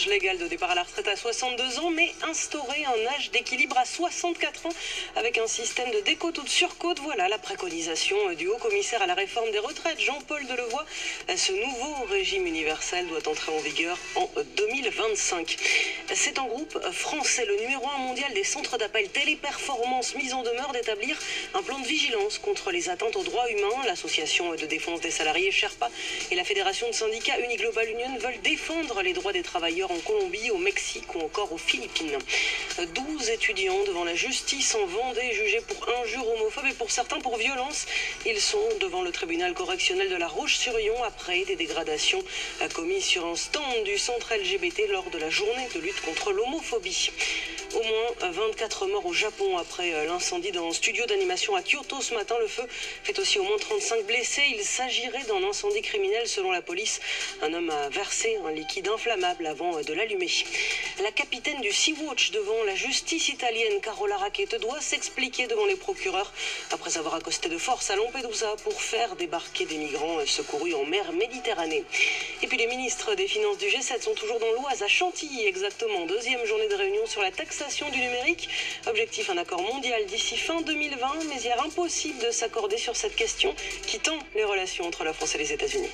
l'âge légal de départ à la retraite à 62 ans, mais instaurer un âge d'équilibre à 64 ans avec un système de décote ou de surcote. Voilà la préconisation du haut-commissaire à la réforme des retraites, Jean-Paul Delevoye. Ce nouveau régime universel doit entrer en vigueur en 2025. C'est un groupe français, le numéro 1 mondial des centres d'appel Téléperformance, mis en demeure d'établir un plan de vigilance contre les atteintes aux droits humains. L'association de défense des salariés Sherpa et la fédération de syndicats Uniglobal Union veulent défendre les droits des travailleurs en Colombie, au Mexique ou encore aux Philippines. 12 étudiants devant la justice en Vendée, jugés pour injures homophobes et pour certains pour violence. Ils sont devant le tribunal correctionnel de La Roche-sur-Yon après des dégradations commises sur un stand du centre LGBT lors de la journée de lutte contre l'homophobie. Au moins 24 morts au Japon après l'incendie d'un studio d'animation à Kyoto ce matin. Le feu fait aussi au moins 35 blessés. Il s'agirait d'un incendie criminel selon la police. Un homme a versé un liquide inflammable avant de l'allumer. La capitaine du Sea-Watch devant la justice italienne, Carola Rackete, doit s'expliquer devant les procureurs après avoir accosté de force à Lampedusa pour faire débarquer des migrants secourus en mer Méditerranée. Et puis les ministres des Finances du G7 sont toujours dans l'Oise, à Chantilly exactement. Deuxième journée de réunion sur la taxation du numérique. Objectif, un accord mondial d'ici fin 2020, mais il est impossible de s'accorder sur cette question qui tend les relations entre la France et les États-Unis.